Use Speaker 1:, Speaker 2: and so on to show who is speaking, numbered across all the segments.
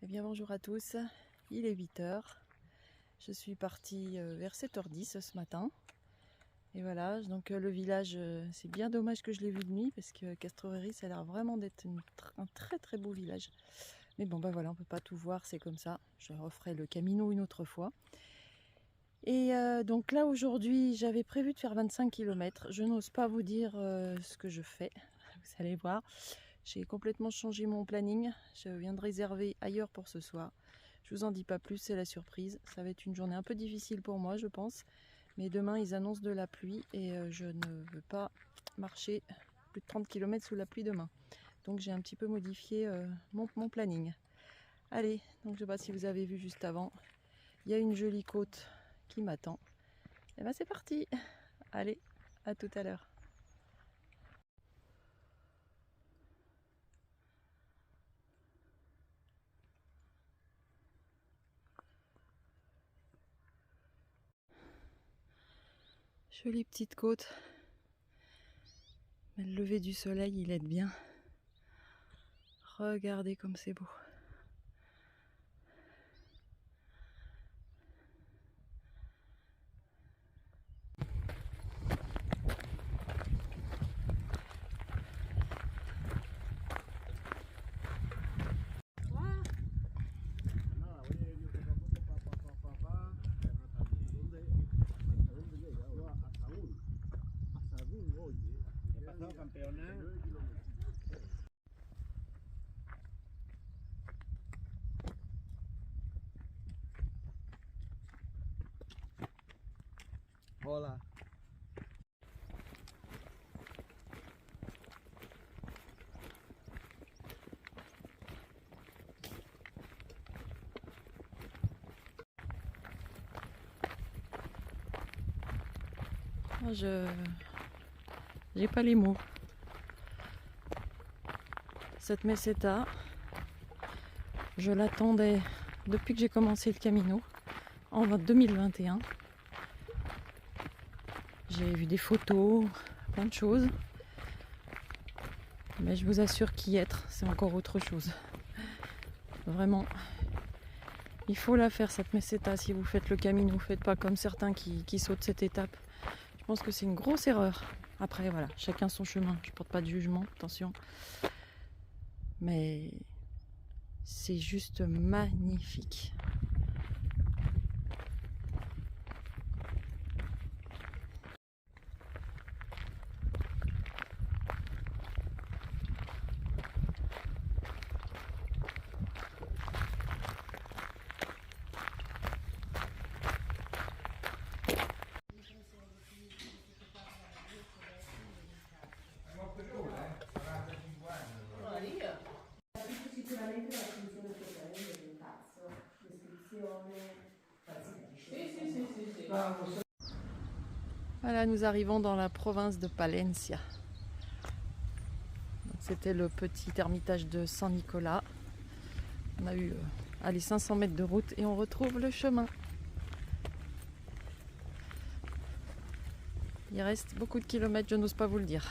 Speaker 1: Eh bien bonjour à tous, il est 8 h. Je suis partie vers 7 h 10 ce matin. Et voilà, donc le village, c'est bien dommage que je l'ai vu de nuit parce que Castroveri, ça a l'air vraiment d'être un très très beau village. Mais bon ben voilà, on peut pas tout voir, c'est comme ça. Je referai le Camino une autre fois. Et donc là aujourd'hui, j'avais prévu de faire 25 km. Je n'ose pas vous dire ce que je fais, vous allez voir. J'ai complètement changé mon planning. Je viens de réserver ailleurs pour ce soir. Je vous en dis pas plus, c'est la surprise. Ça va être une journée un peu difficile pour moi, je pense. Mais demain, ils annoncent de la pluie et je ne veux pas marcher plus de 30 km sous la pluie demain. Donc j'ai un petit peu modifié mon planning. Allez, donc je ne sais pas si vous avez vu juste avant, il y a une jolie côte qui m'attend. Et bien c'est parti. Allez, à tout à l'heure. Jolie petite côte. Le lever du soleil, il aide bien. Regardez comme c'est beau.
Speaker 2: Hola.
Speaker 1: J'ai pas les mots. Cette meseta, je l'attendais depuis que j'ai commencé le Camino en 2021. J'ai vu des photos, plein de choses. Mais je vous assure qu'y être, c'est encore autre chose. Vraiment, il faut la faire cette meseta si vous faites le Camino. Faites pas comme certains qui sautent cette étape. Je pense que c'est une grosse erreur. Après voilà, chacun son chemin. Je porte pas de jugement, attention. Mais c'est juste magnifique. Voilà, nous arrivons dans la province de Palencia. C'était le petit ermitage de Saint-Nicolas. On a eu 500 mètres de route et on retrouve le chemin. Il reste beaucoup de kilomètres, je n'ose pas vous le dire.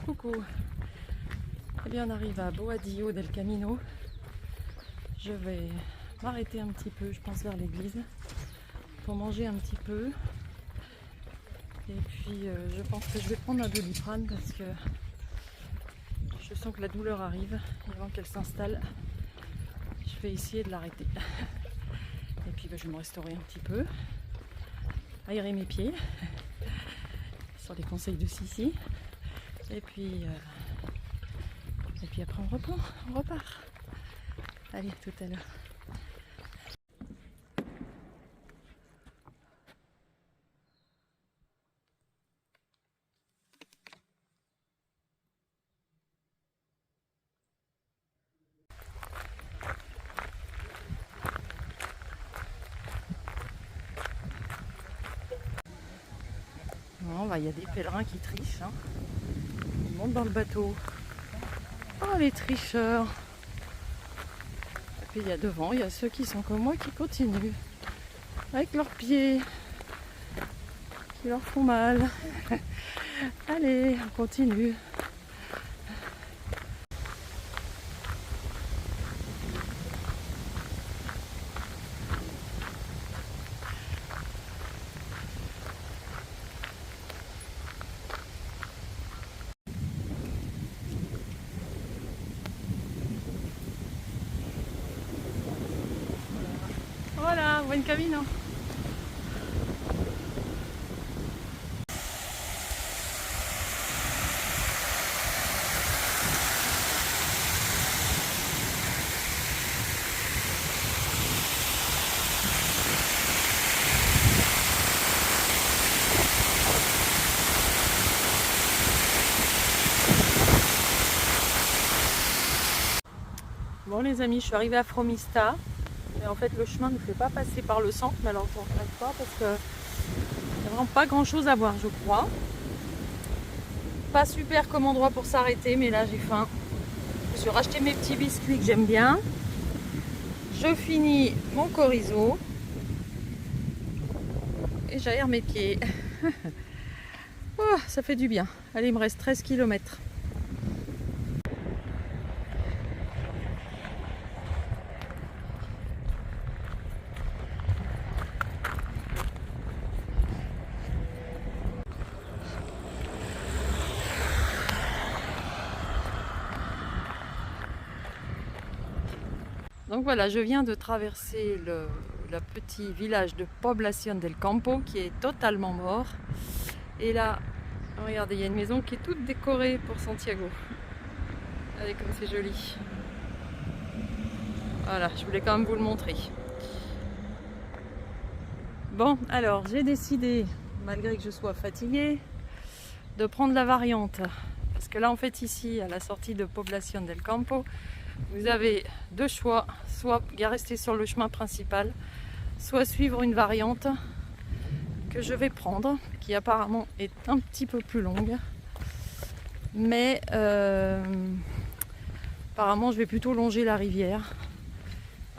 Speaker 1: Coucou. Eh bien, on arrive à Boadillo del Camino. Je vais m'arrêter un petit peu, je pense, vers l'église pour manger un petit peu. Et puis, je pense que je vais prendre un Doliprane parce que je sens que la douleur arrive. Et avant qu'elle s'installe, je vais essayer de l'arrêter. Et puis, je vais me restaurer un petit peu, aérer mes pieds sur les conseils de Sissi. Et puis après on reprend, on repart. Allez, tout à l'heure. Bon, bah, y a des pèlerins qui trichent. Hein. Ils montent dans le bateau. Oh, les tricheurs! Et puis il y a devant, il y a ceux qui sont comme moi qui continuent. Avec leurs pieds. Qui leur font mal. Allez, on continue. Voilà, buen camino. Bon les amis, je suis arrivée à Fromista. Et en fait le chemin ne fait pas passer par le centre, mais alors je ne regrette pas parce que il n'y a vraiment pas grand chose à voir je crois. Pas super comme endroit pour s'arrêter, mais là j'ai faim. Je me suis racheté mes petits biscuits que j'aime bien. Je finis mon chorizo. Et j'aère mes pieds. Oh, ça fait du bien. Allez, il me reste 13 km. Donc voilà, je viens de traverser le petit village de Población del Campo qui est totalement mort. Et là, regardez, il y a une maison qui est toute décorée pour Santiago. Regardez comme c'est joli. Voilà, je voulais quand même vous le montrer. Bon, alors j'ai décidé, malgré que je sois fatiguée, de prendre la variante. Parce que là, en fait, ici, à la sortie de Población del Campo, vous avez deux choix, soit rester sur le chemin principal, soit suivre une variante que je vais prendre, qui apparemment est un petit peu plus longue. Mais apparemment je vais plutôt longer la rivière.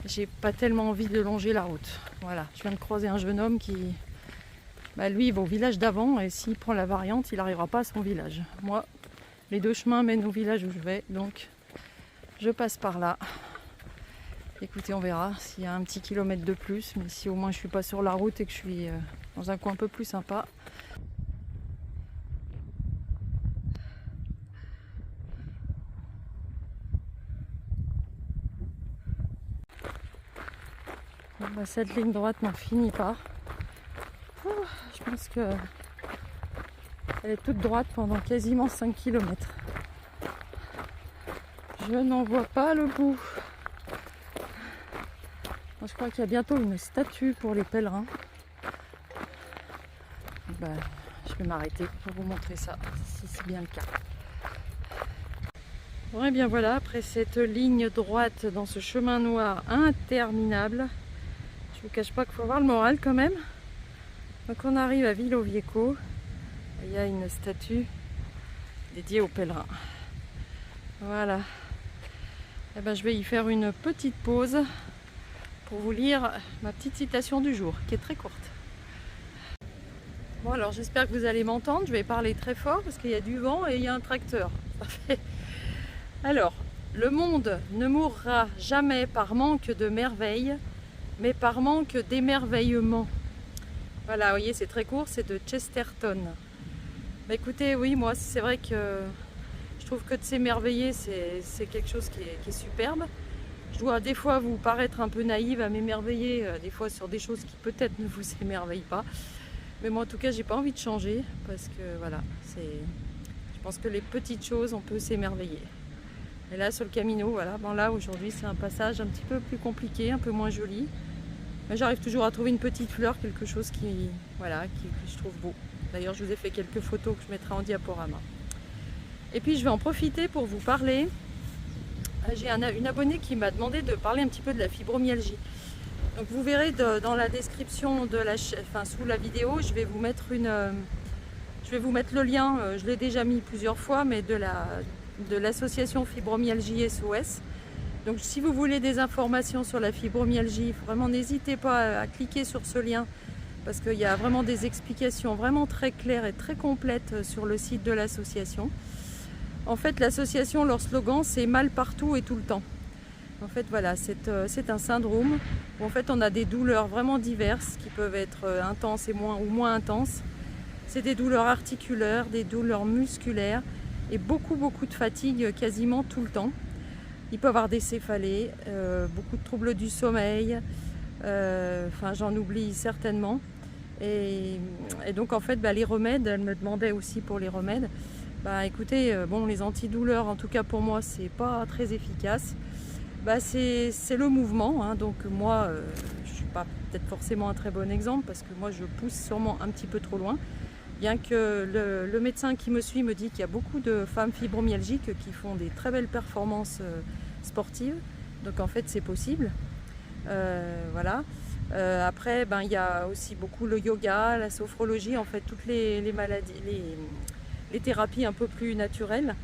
Speaker 1: J'ai pas tellement envie de longer la route. Voilà, je viens de croiser un jeune homme qui... lui il va au village d'avant et s'il prend la variante, il n'arrivera pas à son village. Moi, les deux chemins mènent au village où je vais, donc je passe par là. Écoutez, on verra s'il y a un petit kilomètre de plus, mais si au moins je suis pas sur la route et que je suis dans un coin un peu plus sympa. Bon, cette ligne droite n'en finit pas. Oh, je pense que elle est toute droite pendant quasiment 5 km. Je n'en vois pas le bout. Je crois qu'il y a bientôt une statue pour les pèlerins. Je vais m'arrêter pour vous montrer ça, si c'est bien le cas. Bon, et bien voilà, après cette ligne droite dans ce chemin noir interminable, je vous cache pas qu'il faut avoir le moral quand même. Donc on arrive à Villovieco, il y a une statue dédiée aux pèlerins. Voilà. Et ben, je vais y faire une petite pause pour vous lire ma petite citation du jour, qui est très courte. Bon, alors j'espère que vous allez m'entendre, je vais parler très fort parce qu'il y a du vent et il y a un tracteur. Alors, le monde ne mourra jamais par manque de merveilles, mais par manque d'émerveillement. Voilà, vous voyez, c'est très court, c'est de Chesterton. Écoutez, oui, moi, c'est vrai que je trouve que de s'émerveiller, c'est quelque chose qui est superbe. Je dois des fois vous paraître un peu naïve à m'émerveiller, des fois sur des choses qui peut-être ne vous émerveillent pas. Mais moi, en tout cas, j'ai pas envie de changer parce que voilà, je pense que les petites choses, on peut s'émerveiller. Et là, sur le Camino, voilà, bon là aujourd'hui c'est un passage un petit peu plus compliqué, un peu moins joli. Mais j'arrive toujours à trouver une petite fleur, quelque chose qui, voilà, que je trouve beau. D'ailleurs, je vous ai fait quelques photos que je mettrai en diaporama. Et puis, je vais en profiter pour vous parler. J'ai une abonnée qui m'a demandé de parler un petit peu de la fibromyalgie. Donc, vous verrez dans la description de sous la vidéo, je vais vous mettre le lien. Je l'ai déjà mis plusieurs fois, mais de l'association Fibromyalgie SOS. Donc si vous voulez des informations sur la fibromyalgie, vraiment n'hésitez pas à cliquer sur ce lien parce qu'il y a vraiment des explications vraiment très claires et très complètes sur le site de l'association. En fait, l'association, leur slogan, c'est mal partout et tout le temps. En fait, voilà, c'est un syndrome où en fait on a des douleurs vraiment diverses qui peuvent être intenses et moins intenses. C'est des douleurs articulaires, des douleurs musculaires et beaucoup de fatigue quasiment tout le temps. Il peut y avoir des céphalées, beaucoup de troubles du sommeil, j'en oublie certainement. Et donc en fait, les remèdes, elle me demandait aussi pour les remèdes. Écoutez, les antidouleurs, en tout cas pour moi, c'est pas très efficace. C'est le mouvement, hein, donc moi, je suis pas peut-être forcément un très bon exemple parce que moi, je pousse sûrement un petit peu trop loin. Bien que le médecin qui me suit me dit qu'il y a beaucoup de femmes fibromyalgiques qui font des très belles performances sportives. Donc en fait c'est possible. Voilà. Après il y a aussi beaucoup le yoga, la sophrologie, en fait toutes les maladies, les thérapies un peu plus naturelles.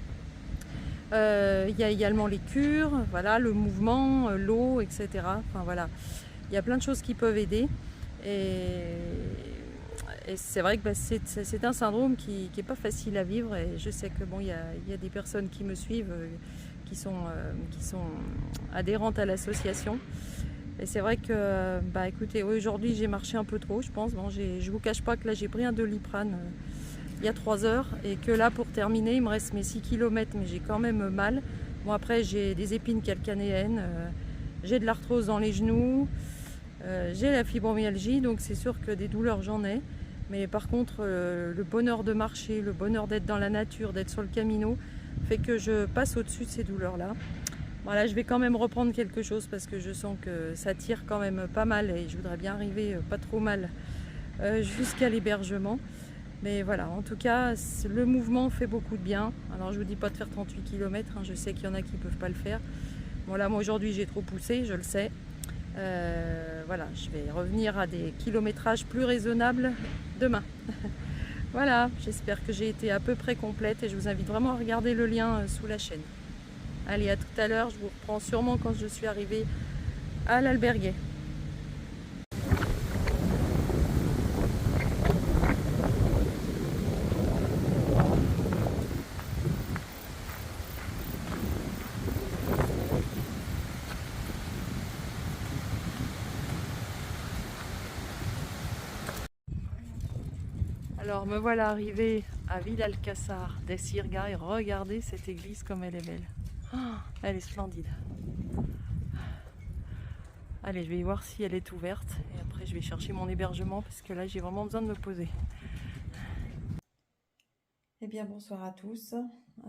Speaker 1: Il y a également les cures, voilà, le mouvement, l'eau, etc. Enfin voilà. Il y a plein de choses qui peuvent aider. Et c'est vrai que c'est un syndrome qui n'est pas facile à vivre, et je sais que il y a des personnes qui me suivent qui sont adhérentes à l'association. Et c'est vrai que écoutez, aujourd'hui j'ai marché un peu trop, je pense. Je vous cache pas que là j'ai pris un Doliprane il y a 3 heures, et que là pour terminer il me reste mes 6 km, mais j'ai quand même mal. Bon, après j'ai des épines calcanéennes, j'ai de l'arthrose dans les genoux, j'ai la fibromyalgie, donc c'est sûr que des douleurs j'en ai. Mais par contre, le bonheur de marcher, le bonheur d'être dans la nature, d'être sur le Camino, fait que je passe au-dessus de ces douleurs-là. Voilà, je vais quand même reprendre quelque chose parce que je sens que ça tire quand même pas mal et je voudrais bien arriver pas trop mal jusqu'à l'hébergement. Mais voilà, en tout cas, le mouvement fait beaucoup de bien. Alors je vous dis pas de faire 38 km, hein, je sais qu'il y en a qui ne peuvent pas le faire. Bon là, moi aujourd'hui j'ai trop poussé, je le sais. Voilà, je vais revenir à des kilométrages plus raisonnables demain. Voilà, j'espère que j'ai été à peu près complète et je vous invite vraiment à regarder le lien sous la chaîne. Allez, à tout à l'heure, je vous reprends sûrement quand je suis arrivée à l'Alberguet. Alors me voilà arrivée à Villalcázar de Sirga et regardez cette église comme elle est belle. Oh, elle est splendide. Allez, je vais y voir si elle est ouverte et après je vais chercher mon hébergement parce que là j'ai vraiment besoin de me poser. Eh bien bonsoir à tous.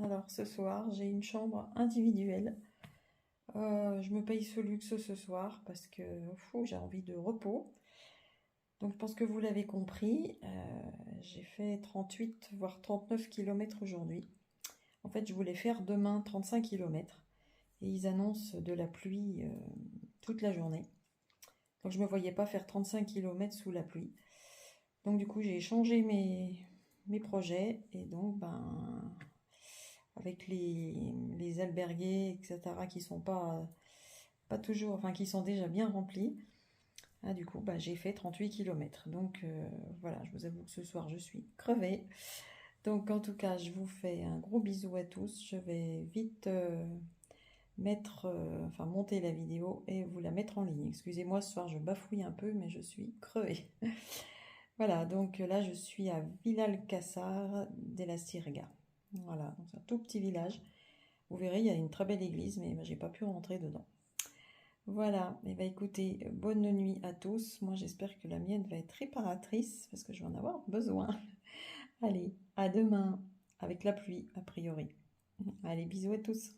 Speaker 1: Alors ce soir j'ai une chambre individuelle. Je me paye ce luxe ce soir parce que j'ai envie de repos. Donc je pense que vous l'avez compris, j'ai fait 38 voire 39 km aujourd'hui. En fait je voulais faire demain 35 km et ils annoncent de la pluie toute la journée. Donc je ne me voyais pas faire 35 km sous la pluie. Donc du coup j'ai changé mes projets et donc avec les albergués, etc. qui sont pas toujours, enfin qui sont déjà bien remplis. Du coup, j'ai fait 38 km. Donc voilà, je vous avoue que ce soir, je suis crevée. Donc en tout cas, je vous fais un gros bisou à tous. Je vais vite monter la vidéo et vous la mettre en ligne. Excusez-moi, ce soir, je bafouille un peu, mais je suis crevée. Voilà, donc là, je suis à Villalcázar de la Sirga. Voilà, c'est un tout petit village. Vous verrez, il y a une très belle église, mais j'ai pas pu rentrer dedans. Voilà, et écoutez, bonne nuit à tous. Moi j'espère que la mienne va être réparatrice parce que je vais en avoir besoin. Allez, à demain. avec la pluie a priori. Allez, bisous à tous.